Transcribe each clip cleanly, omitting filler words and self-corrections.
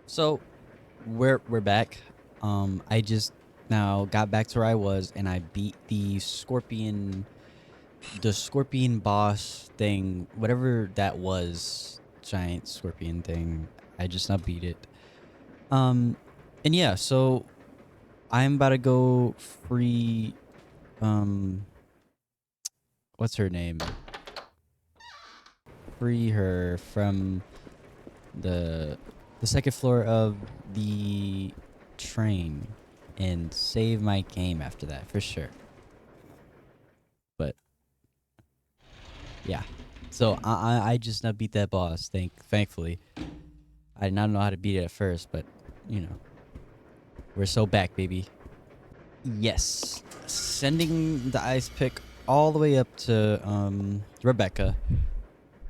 So we're back. I just now got back to where I was, and I beat the scorpion boss thing, whatever that was, giant scorpion thing. I just now beat it. Um, and yeah, so I'm about to go free. Um, what's her name? Free her from the the second floor of the train and save my game after that for sure. But yeah, so I just now beat that boss. Thankfully, I did not know how to beat it at first, but you know, we're so back, baby. Yes, sending the ice pick all the way up to Rebecca.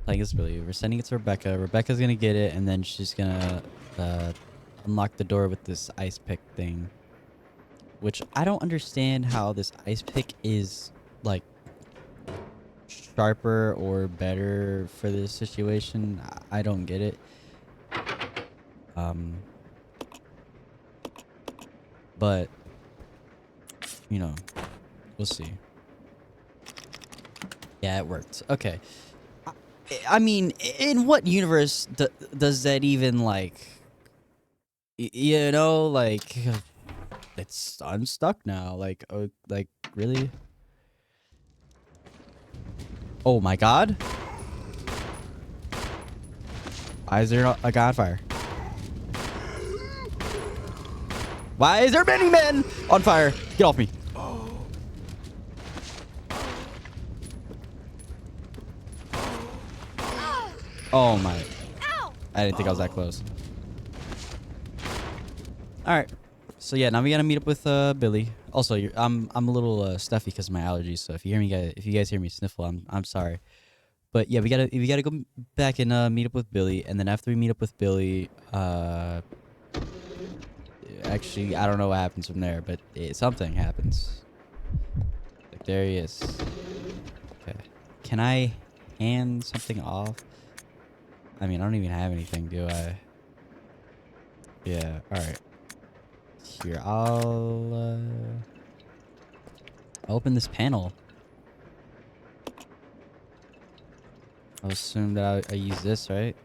Playing as Billy. We're sending it to Rebecca. Rebecca's gonna get it, and then she's gonna uh, unlock the door with this ice pick thing. Which I don't understand how this ice pick is like sharper or better for this situation. I don't get it. Um, but you know, we'll see. Yeah, it worked. Okay. I mean, in what universe does that even like? You know, like it's unstuck now. Like, oh, like really? Oh my God! Why is there a godfire? Why is there many men on fire? Get off me! Oh my! I didn't think I was that close. All right. So yeah, now we gotta meet up with Billy. Also, I'm a little stuffy because of my allergies. So if you guys hear me sniffle, I'm sorry. But yeah, we gotta go back and meet up with Billy, and then after we meet up with Billy, actually I don't know what happens from there, but something happens. Like there he is. Okay, can I hand something off? I mean, I don't even have anything, do I? Yeah. All right. Here, I'll open this panel. I'll assume that I use this, right?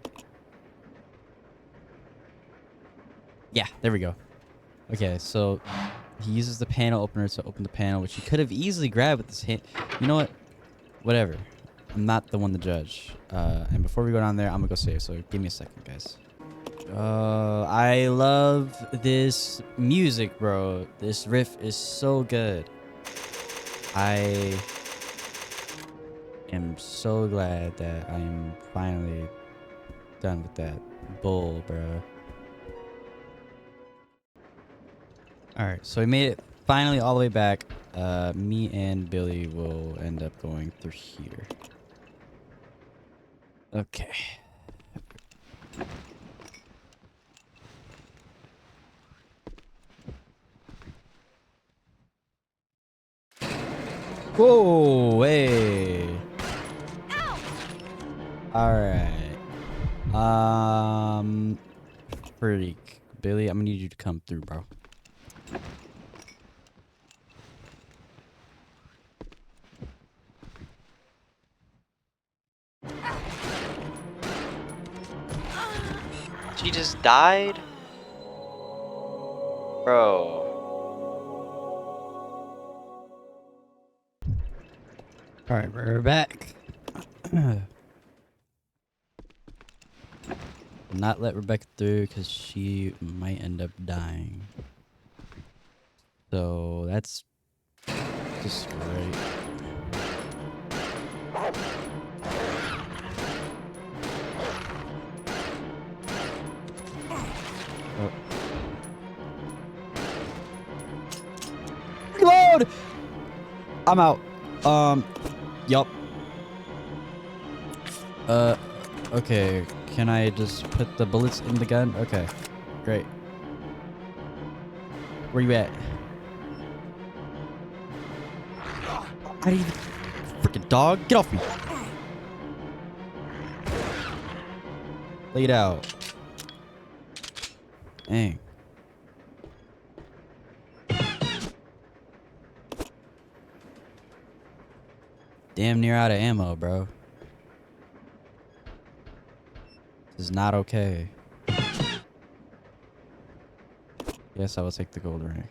Yeah, there we go. Okay, so he uses the panel opener to open the panel, which he could have easily grabbed with his hand. You know what? Whatever. I'm not the one to judge. And before we go down there, I'm gonna go save. So give me a second, guys. I love this music, bro. This riff is so good. I am so glad that I am finally done with that bull, bro. Alright, so we made it finally all the way back. Me and Billy will end up going through here. Okay. Whoa, hey. Alright. Freak. Billy, I'm gonna need you to come through, bro. She just died? Bro. Alright, we're back. Not let Rebecca through because she might end up dying. So that's just great. Oh. Reload! I'm out. Yup. Okay. Can I just put the bullets in the gun? Okay. Great. Where you at? I didn't even... Freaking dog. Get off me. Lay it out. Dang. Damn near out of ammo, bro. This is not okay. Yes, I will take the gold ring.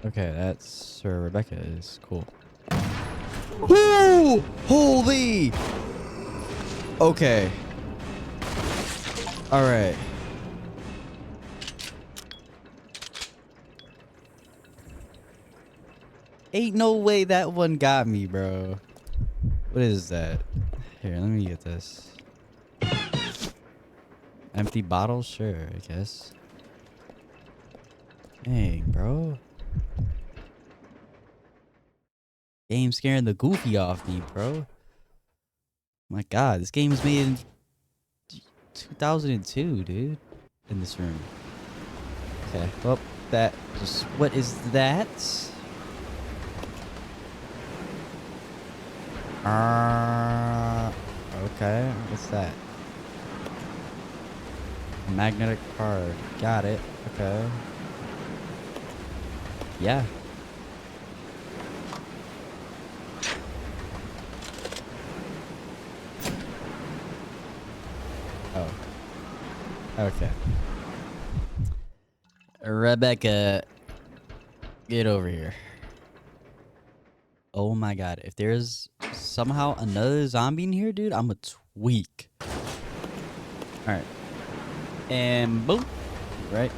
Okay, that's where Rebecca is. Cool. Ooh! Holy! Okay. Alright. Ain't no way that one got me, bro. What is that? Here, let me get this. Empty bottles? Sure, I guess. Dang, bro. Game scaring the goofy off me, bro. My god, this game was made in 2002, dude. In this room. Okay, well, that just... What is that? Okay, what's that? Magnetic card. Got it. Okay. Yeah. Oh. Okay. Rebecca, get over here. Oh my god. If there's somehow another zombie in here, dude, I'm a tweak. Alright. And boom. Right.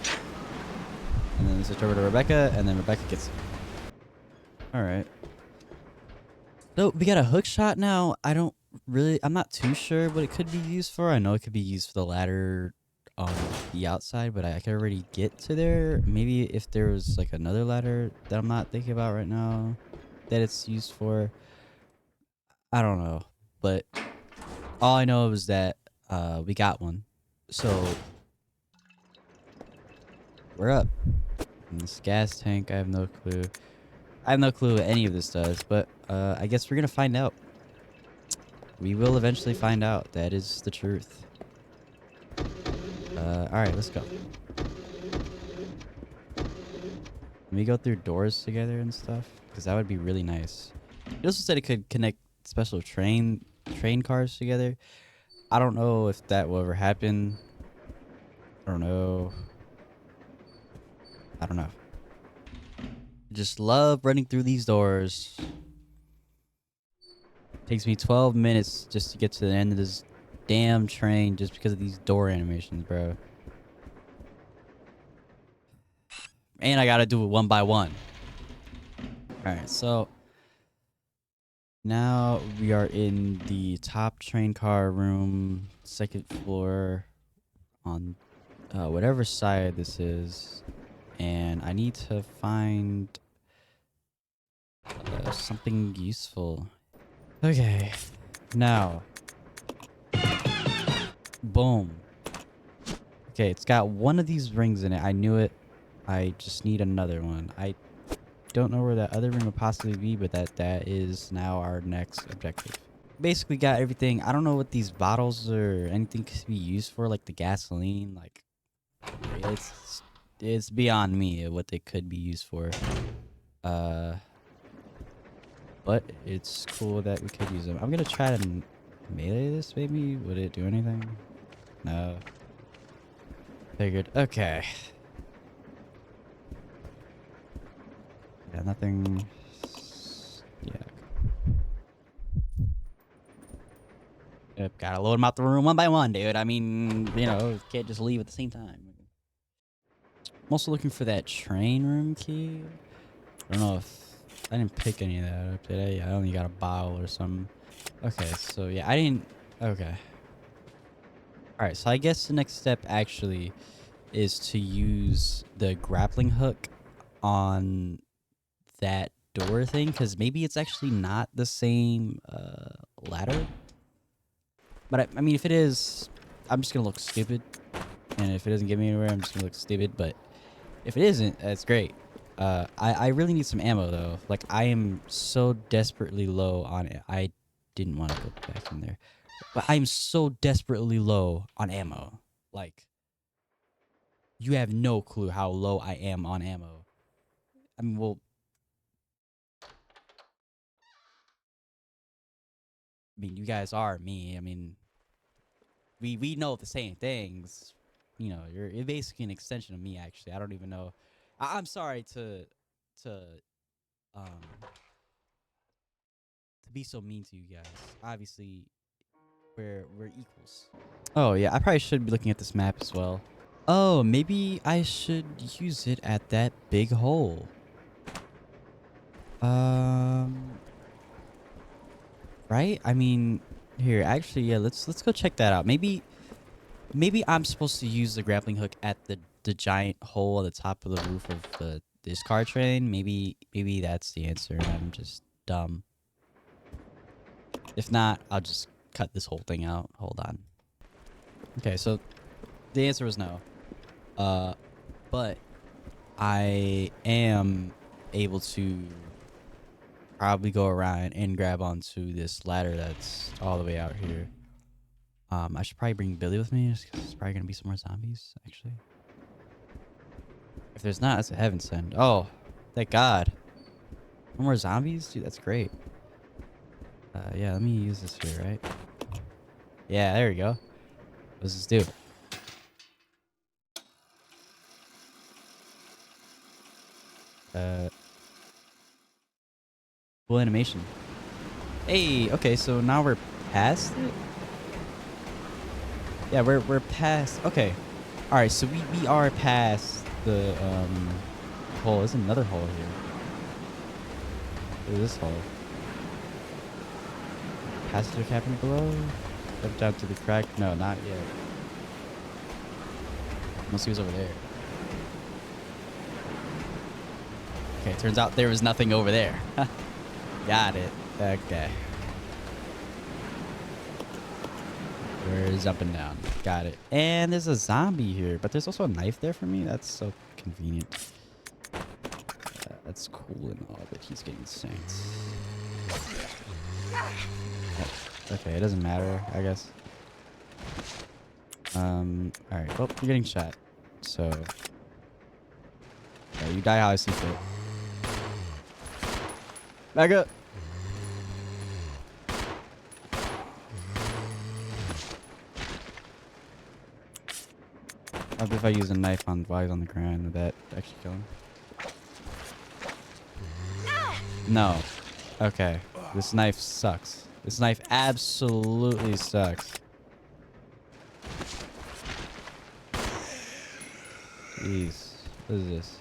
And then switch over to Rebecca, and then Rebecca gets... Alright. So, we got a hook shot now. I'm not too sure what it could be used for. I know it could be used for the ladder on the outside, but I could already get to there. Maybe if there was like another ladder that I'm not thinking about right now that it's used for. I don't know. But all I know is that we got one. So we're up. And this gas tank, I have no clue. I have no clue what any of this does, but I guess we're gonna find out. We will eventually find out. That is the truth. Alright, let's go. Can we go through doors together and stuff? Because that would be really nice. It also said it could connect special train cars together. I don't know if that will ever happen. I don't know. I don't know. Just love running through these doors. Takes me 12 minutes just to get to the end of this damn train just because of these door animations, bro. And I gotta do it one by one. Alright, so now we are in the top train car room, second floor, on whatever side this is. And I need to find something useful. Okay, now. Boom. Okay, it's got one of these rings in it. I knew it. I just need another one. I don't know where that other ring would possibly be, but that is now our next objective. Basically got everything. I don't know what these bottles or anything could be used for, like the gasoline. Like, it's beyond me what they could be used for. But it's cool that we could use them. I'm gonna try to melee this, maybe? Would it do anything? No. Figured. Okay. Yeah, nothing. Yeah. Yep, gotta load them out the room one by one, dude. I mean, you know, can't just leave at the same time. I'm also looking for that train room key. I don't know if I didn't pick any of that up today. I only got a bottle or something. Okay, so yeah, I didn't. Okay. Alright, so I guess the next step actually is to use the grappling hook on that door thing, because maybe it's actually not the same ladder. But I mean, if it is, I'm just gonna look stupid. And if it doesn't get me anywhere, I'm just gonna look stupid. But if it isn't, that's great. I really need some ammo though. Like, I am so desperately low on it. I didn't want to go back in there. But I'm so desperately low on ammo. Like, you have no clue how low I am on ammo. I mean, well, you guys are me. I mean, we know the same things. You know, you're basically an extension of me. Actually, I don't even know. I'm sorry to um to be so mean to you guys. Obviously, we're equals. Oh yeah, I probably should be looking at this map as well. Oh, maybe I should use it at that big hole. Um, right? I mean, here, actually, yeah, let's go check that out. Maybe I'm supposed to use the grappling hook at the giant hole at the top of the roof of this car train. Maybe that's the answer. I'm just dumb. If not, I'll just cut this whole thing out. Hold on. Okay, so the answer was no. But I am able to probably go around and grab onto this ladder that's all the way out here. I should probably bring Billy with me just 'cause there's probably gonna be some more zombies, actually. If there's not, that's a heaven send. Oh, thank God. No more zombies? Dude, that's great. Yeah, let me use this here, right? Yeah, there we go. Let's just do it. Cool animation. Hey, okay, so now we're past it? Yeah, we're past. Okay. All right, so we are past the hole. There's another hole here. Look at this hole. Passenger cabin below. Step down to the crack. No, not yet. Let's see what's over there. Okay, turns out there was nothing over there. Got it. Okay. We're jumping down. Got it. And there's a zombie here, but there's also a knife there for me. That's so convenient. That's cool and all, but he's getting sanked. Okay, it doesn't matter, I guess. Alright. Well, you're getting shot. So, yeah, you die how I see fit. Back up! How if I use a knife while he's on the ground? Would that actually kill him? No. Okay. This knife sucks. This knife absolutely sucks. Jeez. What is this?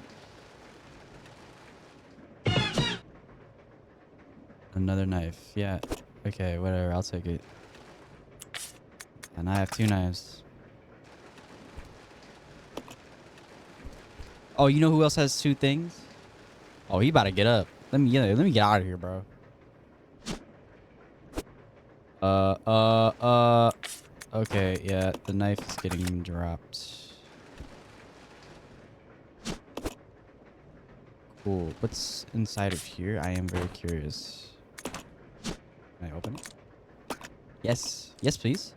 Another knife. Yeah. Okay, whatever. I'll take it. And I have 2 knives. Oh, you know who else has 2 things? Oh, he about to get up. Let me get out of here, bro. Okay, yeah, the knife is getting dropped. Cool. What's inside of here? I am very curious. Can I open it? Yes. Yes, please.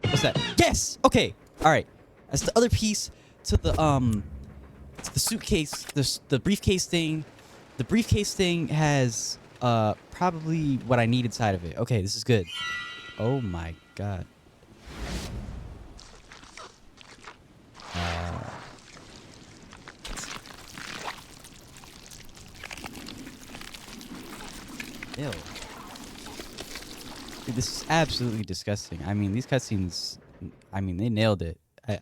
What's that? Yes! Okay. Alright. That's the other piece to the suitcase, the briefcase thing. The briefcase thing has probably what I need inside of it. Okay, this is good. Oh my God. Ew. Dude, this is absolutely disgusting. I mean, these cutscenes, I mean, they nailed it. Hey,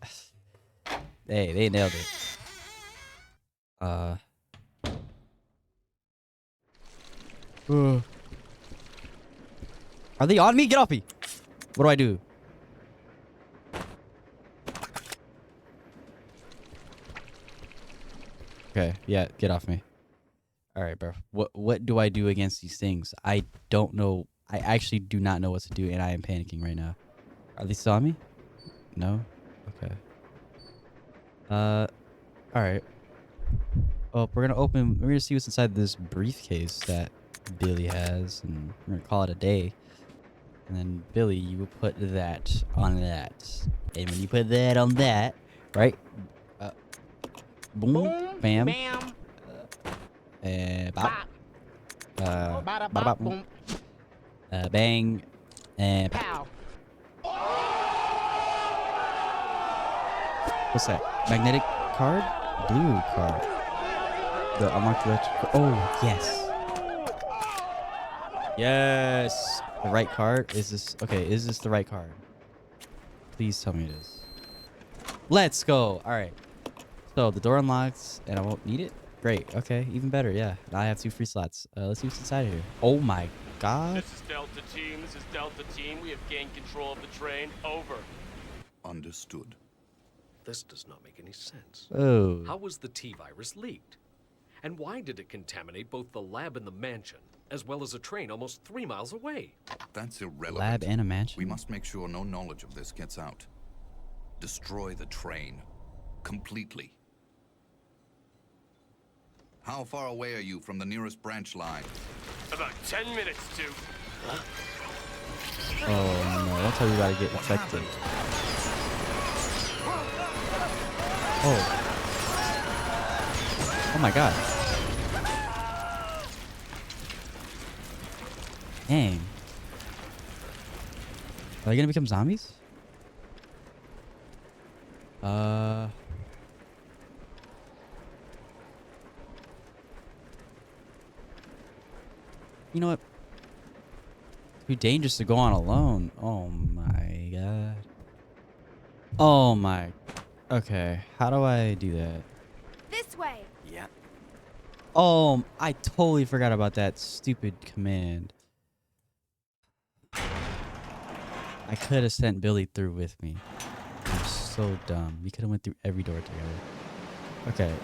they nailed it. Are they on me? Get off me! What do I do? Okay, yeah, get off me. All right, bro. What do I do against these things? I don't know. I actually do not know what to do, and I am panicking right now. Are they still on me? No? Okay. All right. Oh, we're gonna see what's inside this briefcase that Billy has, and we're gonna call it a day. And then Billy, you will put that on that. And when you put that on that, right? Boom, Boom, bam, bam, and bop, bop, bada bada bop, bop, boom, bang, and pow. pow. What's that? Magnetic card? Blue card. The unlocked electric. Oh, yes. Yes. The right card? Is this... Okay, is this the right card? Please tell me it is. Let's go. All right. So the door unlocks and I won't need it? Great. Okay, even better. Yeah. Now I have 2 free slots. Let's see what's inside here. Oh my god. This is Delta Team. This is Delta Team. We have gained control of the train. Over. Understood. This does not make any sense. Oh. How was the T-virus leaked? And why did it contaminate both the lab and the mansion, as well as a train almost 3 miles away? That's irrelevant. Lab and a mansion? We must make sure no knowledge of this gets out. Destroy the train. Completely. How far away are you from the nearest branch line? About 10 minutes to. Oh no, don't tell me you gotta get infected. Oh. Oh my god. Dang. Are they gonna become zombies? You know what? Too dangerous to go on alone. Oh my god. Oh my. Okay, how do I do that? This way. Yeah. Oh, I totally forgot about that stupid command. I could have sent Billy through with me. I'm so dumb. We could have went through every door together. Okay.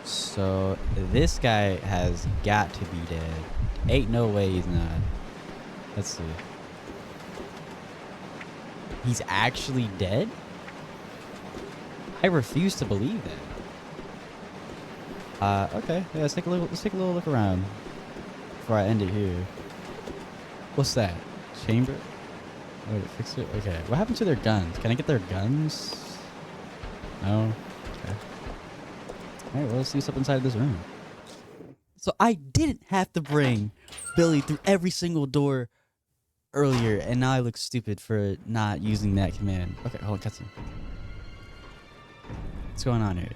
So this guy has got to be dead. Ain't no way he's not. Let's see. He's actually dead? I refuse to believe that. Okay. Yeah, let's take a little look around before I end it here. What's that? Chamber? Oh, wait, fix it? Okay. What happened to their guns? Can I get their guns? No? Okay. Alright, well, let's see what's up inside this room. So I didn't have to bring Billy through every single door earlier, and now I look stupid for not using that command. Okay, hold on, cutscene. What's going on here?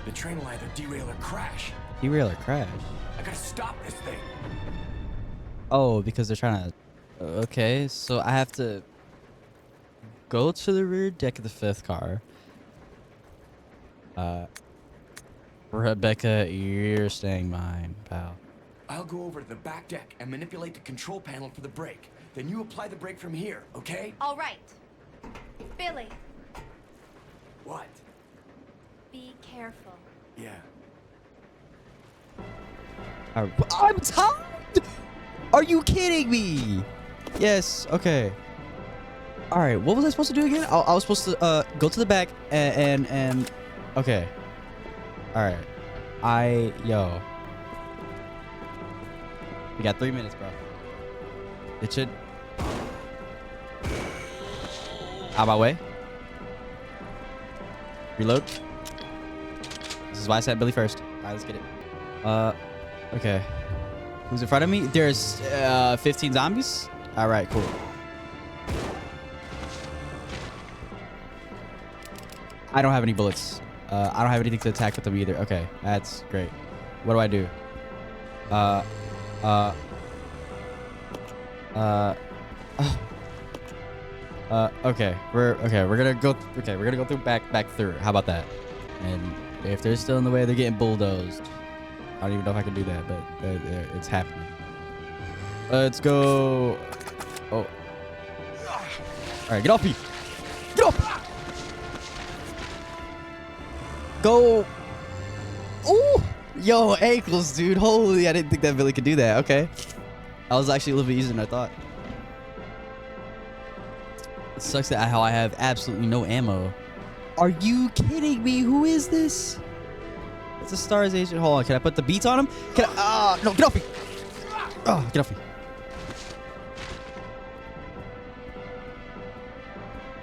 The train will either derail or crash. Derail or crash? I gotta stop this thing. Oh, because they're trying to... Okay, so I have to go to the rear deck of the 5th car. Rebecca, you're staying behind, pal. I'll go over to the back deck and manipulate the control panel for the brake. Then you apply the brake from here, okay? All right. Billy, What? be careful. Yeah. I'm tired! Are you kidding me? Yes, okay. Alright, what was I supposed to do again? I was supposed to go to the back and okay. Alright. Yo. We got 3 minutes, bro. It should... Out of my way. Reload. This is why I said Billy first. Alright, let's get it. Okay. Who's in front of me? There's 15 zombies? Alright, cool. I don't have any bullets. I don't have anything to attack with them either. Okay, that's great. What do I do? Okay. We're gonna go through back through. How about that? And if they're still in the way, they're getting bulldozed. I don't even know if I can do that, but it's happening. Let's go. Oh. All right, get off me. Get off. Go. Ooh. Yo, ankles, dude. Holy, I didn't think that Billy could do that. Okay. That was actually a little bit easier than I thought. It sucks that how I have absolutely no ammo. Are you kidding me? Who is this? It's a Stars agent. Hold on. Can I put the beats on him? Can I? No, get off me. Get off me.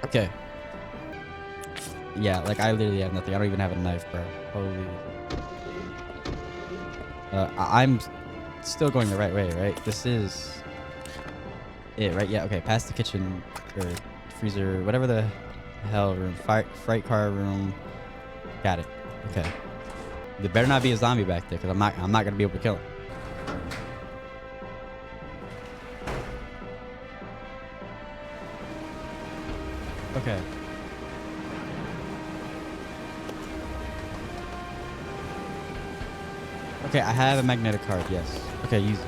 Okay. Yeah, like I literally have nothing. I don't even have a knife, bro. Holy. I'm still going the right way, right? This is it, right? Yeah, okay. Past the kitchen or freezer, whatever the hell room. Fright car room. Got it. Okay. There better not be a zombie back there, because I'm not gonna be able to kill him. Okay. Okay, I have a magnetic card, yes. Okay, use it.